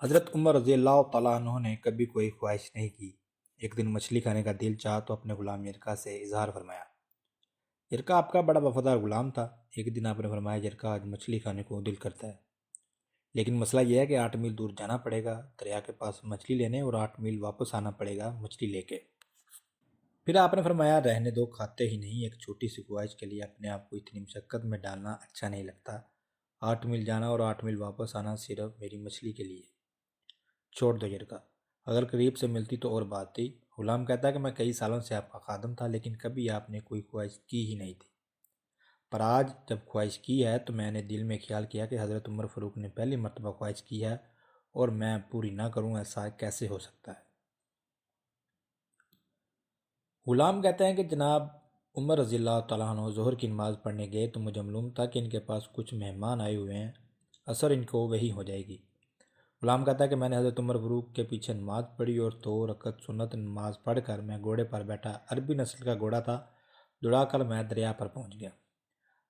حضرت عمر رضی اللہ تعالیٰ عنہ نے کبھی کوئی خواہش نہیں کی۔ ایک دن مچھلی کھانے کا دل چاہا تو اپنے غلام یرکا سے اظہار فرمایا۔ یرکا آپ کا بڑا وفادار غلام تھا۔ ایک دن آپ نے فرمایا، یرکا آج مچھلی کھانے کو دل کرتا ہے، لیکن مسئلہ یہ ہے کہ 8 میل دور جانا پڑے گا دریا کے پاس مچھلی لینے، اور 8 میل واپس آنا پڑے گا مچھلی لے کے۔ پھر آپ نے فرمایا، رہنے دو، کھاتے ہی نہیں، ایک چھوٹی سی خواہش کے لیے اپنے آپ کو اتنی مشقت میں ڈالنا اچھا نہیں لگتا۔ 8 میل جانا اور 8 میل واپس آنا صرف میری مچھلی کے لیے، چھوڑ دو یرکا۔ اگر قریب سے ملتی تو اور بات تھی۔ غلام کہتا ہے کہ میں کئی سالوں سے آپ کا خادم تھا، لیکن کبھی آپ نے کوئی خواہش کی ہی نہیں تھی، پر آج جب خواہش کی ہے تو میں نے دل میں خیال کیا کہ حضرت عمر فاروق نے پہلی مرتبہ خواہش کی ہے اور میں پوری نہ کروں، ایسا کیسے ہو سکتا ہے؟ غلام کہتے ہیں کہ جناب عمر رضی اللہ تعالیٰ عنہ ظہر کی نماز پڑھنے گئے تو مجھے معلوم تھا کہ ان کے پاس کچھ مہمان آئے ہوئے ہیں، اثر ان کو وہی ہو جائے گی۔ غلام کہتا ہے کہ میں نے حضرت عمر فاروق کے پیچھے نماز پڑھی اور 2 رکعت سنت نماز پڑھ کر میں گھوڑے پر بیٹھا۔ عربی نسل کا گھوڑا تھا، دوڑا کر میں دریا پر پہنچ گیا۔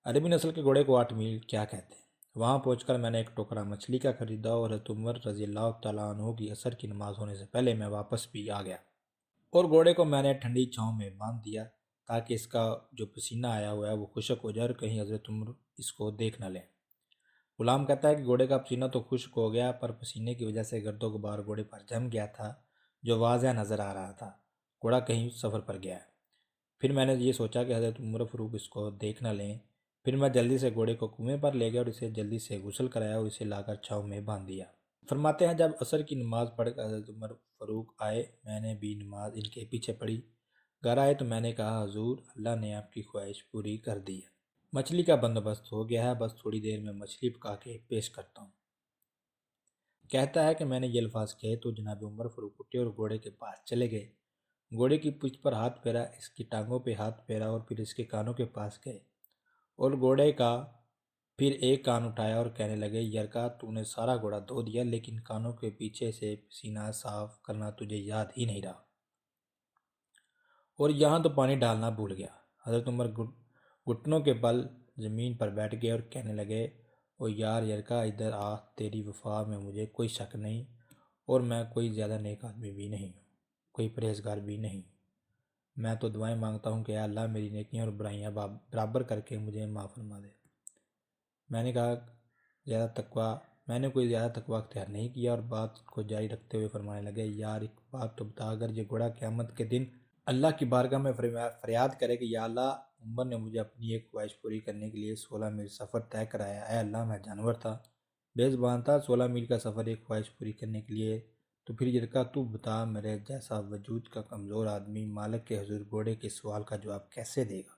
عربی نسل کے گھوڑے کو 8 میل کیا کہتے ہیں؟ وہاں پہنچ کر میں نے ایک ٹوکرا مچھلی کا خریدا اور حضرت عمر رضی اللہ تعالیٰ عنہ کی عصر کی نماز ہونے سے پہلے میں واپس بھی آ گیا، اور گھوڑے کو میں نے ٹھنڈی چھاؤں میں باندھ دیا تاکہ اس کا جو پسینہ آیا ہوا ہے وہ خشک ہو جائے اور کہیں حضرت عمر اس کو دیکھ نہ لیں۔ غلام کہتا ہے کہ گھوڑے کا پسینہ تو خشک ہو گیا، پر پسینے کی وجہ سے گرد و غبار گھوڑے پر جم گیا تھا جو واضح نظر آ رہا تھا، گھوڑا کہیں سفر پر گیا ہے۔ پھر میں نے یہ سوچا کہ حضرت عمر فاروق اس کو دیکھ نہ لیں، پھر میں جلدی سے گھوڑے کو کنویں پر لے گیا اور اسے جلدی سے غسل کرایا اور اسے لا کر چھاؤں میں باندھ دیا۔ فرماتے ہیں جب عصر کی نماز پڑھ کر حضرت عمر فاروق آئے، میں نے بھی نماز ان کے پیچھے پڑھی۔ گھر آئے تو میں نے کہا، حضور اللہ نے آپ کی خواہش پوری کر دی ہے، مچھلی کا بندوبست ہو گیا ہے، بس تھوڑی دیر میں مچھلی پکا کے پیش کرتا ہوں۔ کہتا ہے کہ میں نے یہ الفاظ کہے تو جناب عمر فاروق اٹھے اور گھوڑے کے پاس چلے گئے، گھوڑے کی پشت پر ہاتھ پھیرا، اس کی ٹانگوں پہ ہاتھ پھیرا اور پھر اس کے کانوں کے پاس گئے اور گھوڑے کا پھر ایک کان اٹھایا اور کہنے لگے، یرکا تو نے سارا گھوڑا دھو دیا، لیکن کانوں کے پیچھے سے پسینہ صاف کرنا تجھے یاد ہی نہیں رہا، اور یہاں تو پانی ڈالنا بھول گیا۔ حضرت عمر گھٹنوں کے بل زمین پر بیٹھ گئے اور کہنے لگے، او یار یرکا ادھر آ، تیری وفا میں مجھے کوئی شک نہیں، اور میں کوئی زیادہ نیک آدمی بھی نہیں ہوں، کوئی پرہیزگار بھی نہیں ہوں، میں تو دعائیں مانگتا ہوں کہ اے اللہ میری نیکیاں اور برائیاں برابر کر کے مجھے معاف فرما دے۔ میں نے کوئی زیادہ تقویٰ اختیار نہیں کیا، اور بات کو جاری رکھتے ہوئے فرمانے لگے، یار ایک بات تو بتا، اگر یہ گھوڑا قیامت کے دن اللہ کی بارگاہ میں فریاد کرے کہ یا اللہ عمر نے مجھے اپنی ایک خواہش پوری کرنے کے لیے 16 میل سفر طے کرایا، اے اللہ میں جانور تھا، بے زبان تھا، 16 میل کا سفر ایک خواہش پوری کرنے کے لیے، تو پھر یرکا تو بتا، میرے جیسا وجود کا کمزور آدمی مالک کے حضور گھوڑے کے سوال کا جواب کیسے دے گا؟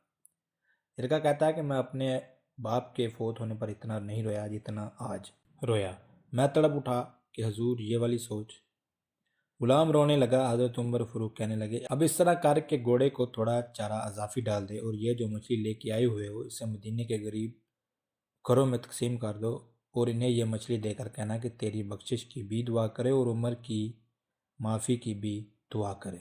یرکا کہتا ہے کہ میں اپنے باپ کے فوت ہونے پر اتنا نہیں رویا جتنا آج رویا، میں تڑپ اٹھا کہ حضور یہ والی سوچ۔ غلام رونے لگا۔ حضرت عمر فاروق کہنے لگے، اب اس طرح کر کے گھوڑے کو تھوڑا چارہ اضافی ڈال دے، اور یہ جو مچھلی لے کے آئے ہوئے ہو اسے مدینے کے غریب گھروں میں تقسیم کر دو، اور انہیں یہ مچھلی دے کر کہنا کہ تیری بخشش کی بھی دعا کرے اور عمر کی معافی کی بھی دعا کرے۔